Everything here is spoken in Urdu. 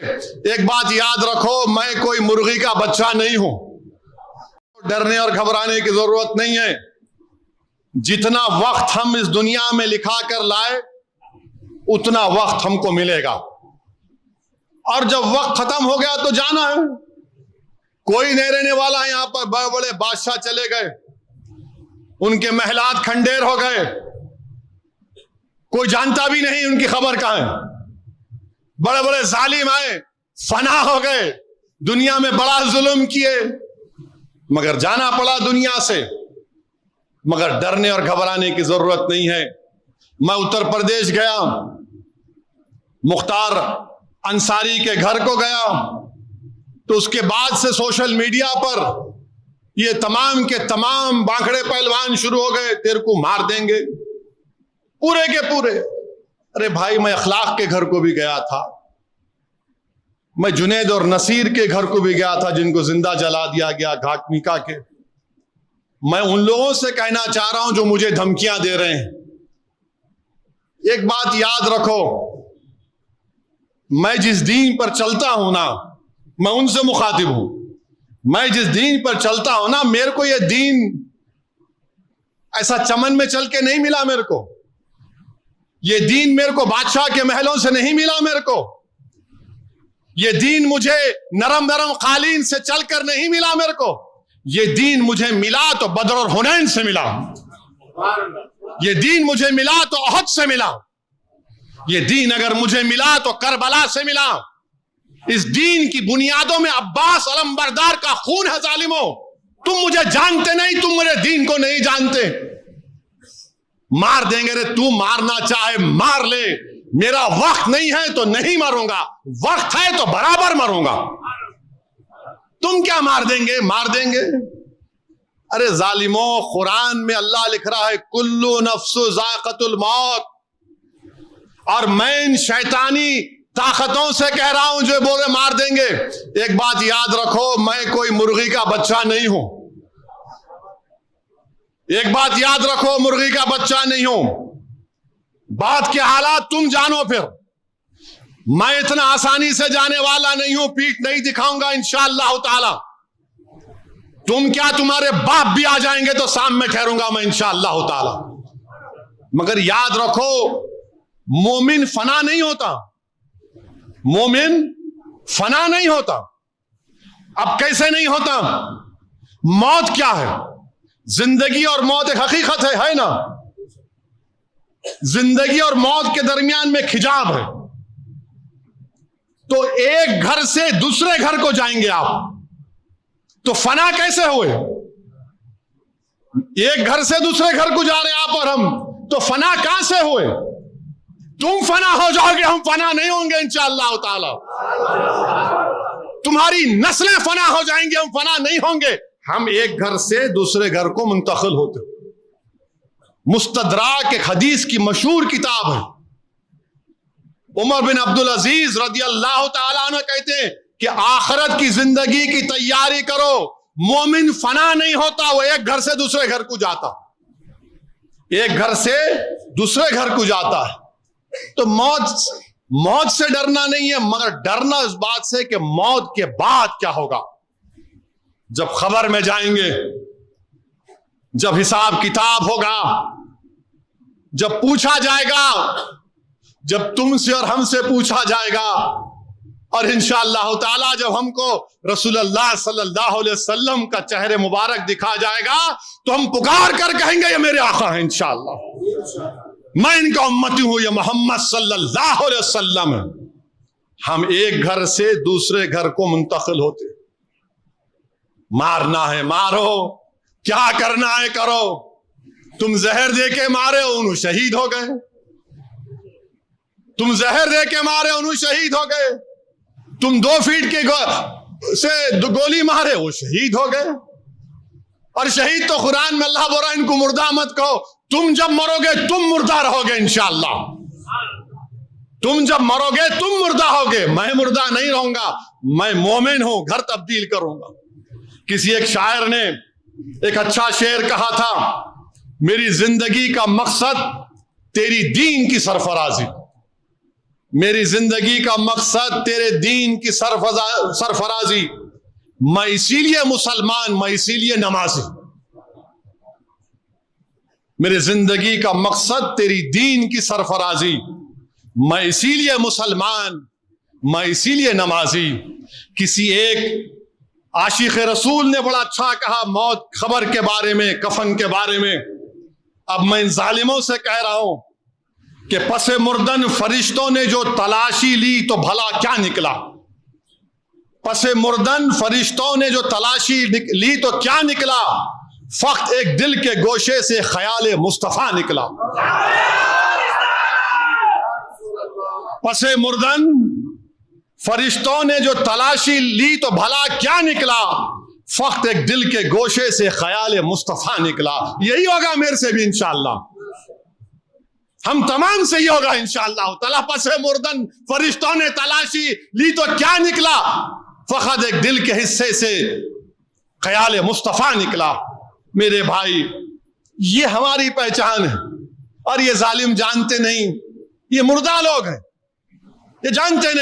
ایک بات یاد رکھو، میں کوئی مرغی کا بچہ نہیں ہوں. ڈرنے اور گھبرانے کی ضرورت نہیں ہے. جتنا وقت ہم اس دنیا میں لکھا کر لائے اتنا وقت ہم کو ملے گا، اور جب وقت ختم ہو گیا تو جانا ہے. کوئی نہیں رہنے والا ہے یہاں پر. بڑے بڑے بادشاہ چلے گئے، ان کے محلات کھنڈیر ہو گئے، کوئی جانتا بھی نہیں ان کی خبر کہاں ہے. بڑے بڑے ظالم آئے، فنا ہو گئے، دنیا میں بڑا ظلم کیے، مگر جانا پڑا دنیا سے. مگر ڈرنے اور گھبرانے کی ضرورت نہیں ہے. میں اتر پردیش گیا، مختار انصاری کے گھر کو گیا، تو اس کے بعد سے سوشل میڈیا پر یہ تمام کے تمام بانکڑے پہلوان شروع ہو گئے، تیرے کو مار دیں گے پورے کے پورے. ارے بھائی، میں اخلاق کے گھر کو بھی گیا تھا، میں جنید اور نصیر کے گھر کو بھی گیا تھا جن کو زندہ جلا دیا گیا گھاٹ میکا کے. میں ان لوگوں سے کہنا چاہ رہا ہوں جو مجھے دھمکیاں دے رہے ہیں، ایک بات یاد رکھو، میں جس دین پر چلتا ہوں نا، میں ان سے مخاطب ہوں. میں جس دین پر چلتا ہوں نا، میرے کو یہ دین ایسا چمن میں چل کے نہیں ملا. میرے کو یہ دین میرے کو بادشاہ کے محلوں سے نہیں ملا. میرے کو یہ دین مجھے نرم نرم قالین سے چل کر نہیں ملا. میرے کو یہ دین مجھے ملا تو بدر اور حنین سے ملا. یہ دین مجھے ملا تو احد سے ملا. یہ دین اگر مجھے ملا تو کربلا سے ملا. اس دین کی بنیادوں میں عباس علمبردار کا خون ہے. ظالموں، تم مجھے جانتے نہیں، تم میرے دین کو نہیں جانتے. مار دیں گے. رے تو مارنا چاہے مار لے، میرا وقت نہیں ہے تو نہیں مروں گا، وقت ہے تو برابر مروں گا. تم کیا مار دیں گے؟ مار دیں گے. ارے ظالموں، قرآن میں اللہ لکھ رہا ہے کلو نفس ذائقۃ الموت. اور میں ان شیطانی طاقتوں سے کہہ رہا ہوں جو بولے مار دیں گے. ایک بات یاد رکھو، میں کوئی مرغی کا بچہ نہیں ہوں. ایک بات یاد رکھو، مرغی کا بچہ نہیں ہوں. بات کے حالات تم جانو. پھر میں اتنا آسانی سے جانے والا نہیں ہوں، پیٹھ نہیں دکھاؤں گا انشاءاللہ تعالی. تم کیا، تمہارے باپ بھی آ جائیں گے تو سامنے ٹھہروں گا میں انشاءاللہ تعالی. مگر یاد رکھو، مومن فنا نہیں ہوتا. مومن فنا نہیں ہوتا. اب کیسے نہیں ہوتا؟ موت کیا ہے؟ زندگی اور موت ایک حقیقت ہے نا. زندگی اور موت کے درمیان میں ایک حجاب ہے. تو ایک گھر سے دوسرے گھر کو جائیں گے آپ، تو فنا کیسے ہوئے؟ ایک گھر سے دوسرے گھر کو جا رہے ہیں آپ اور ہم، تو فنا کہاں سے ہوئے؟ تم فنا ہو جاؤ گے، ہم فنا نہیں ہوں گے انشاءاللہ تعالی. تمہاری نسلیں فنا ہو جائیں گے، ہم فنا نہیں ہوں گے. ہم ایک گھر سے دوسرے گھر کو منتقل ہوتے. مستدراک ایک حدیث کی مشہور کتاب ہے. عمر بن عبدالعزیز رضی اللہ تعالیٰ عنہ کہتے ہیں کہ آخرت کی زندگی کی تیاری کرو. مومن فنا نہیں ہوتا، وہ ایک گھر سے دوسرے گھر کو جاتا. ایک گھر سے دوسرے گھر کو جاتا ہے. تو موت سے ڈرنا نہیں ہے، مگر ڈرنا اس بات سے کہ موت کے بعد کیا ہوگا. جب خبر میں جائیں گے، جب حساب کتاب ہوگا، جب پوچھا جائے گا، جب تم سے اور ہم سے پوچھا جائے گا، اور انشاءاللہ تعالی جب ہم کو رسول اللہ صلی اللہ علیہ وسلم کا چہرے مبارک دکھا جائے گا تو ہم پکار کر کہیں گے یہ میرے آقا ہیں انشاءاللہ، میں ان کا امتی ہوں، یہ محمد صلی اللہ علیہ وسلم ہے. ہم ایک گھر سے دوسرے گھر کو منتقل ہوتے. مارنا ہے مارو، کیا کرنا ہے کرو. تم زہر دے کے مارے انہوں شہید ہو گئے. تم زہر دے کے مارے انہوں شہید ہو گئے. تم 2 فیٹ کے سے گولی مارے وہ شہید ہو گئے. اور شہید تو قرآن میں اللہ بول رہا ہے ان کو مردہ مت کہو. تم جب مرو گے تم مردہ رہو گے انشاءاللہ. تم جب مرو گے تم مردہ ہوگے. میں مردہ نہیں رہوں گا، میں مومن ہوں، گھر تبدیل کروں گا. کسی ایک شاعر نے ایک اچھا شعر کہا تھا، میری زندگی کا مقصد تیری دین کی سرفرازی. میری زندگی کا مقصد تیرے دین کی سرفرازی، میں اسی لیے مسلمان، میں اسی لیے نمازی. میری زندگی کا مقصد تیری دین کی سرفرازی، میں اسی لیے مسلمان، میں اسی لیے نمازی. کسی ایک عاشق رسول نے بڑا اچھا کہا موت خبر کے بارے میں، کفن کے بارے میں. اب میں ان ظالموں سے کہہ رہا ہوں کہ پس مردن فرشتوں نے جو تلاشی لی تو بھلا کیا نکلا؟ پس مردن فرشتوں نے جو تلاشی لی تو کیا نکلا؟ فقط ایک دل کے گوشے سے خیال مصطفیٰ نکلا. پس مردن فرشتوں نے جو تلاشی لی تو بھلا کیا نکلا؟ فقط ایک دل کے گوشے سے خیال مصطفیٰ نکلا. یہی ہوگا میرے سے بھی انشاءاللہ، ہم تمام سے ہی ہوگا انشاءاللہ تعالیٰ. پس مردن فرشتوں نے تلاشی لی تو کیا نکلا؟ فقط ایک دل کے حصے سے خیال مصطفیٰ نکلا. میرے بھائی، یہ ہماری پہچان ہے، اور یہ ظالم جانتے نہیں، یہ مردہ لوگ ہیں، یہ جانتے نہیں.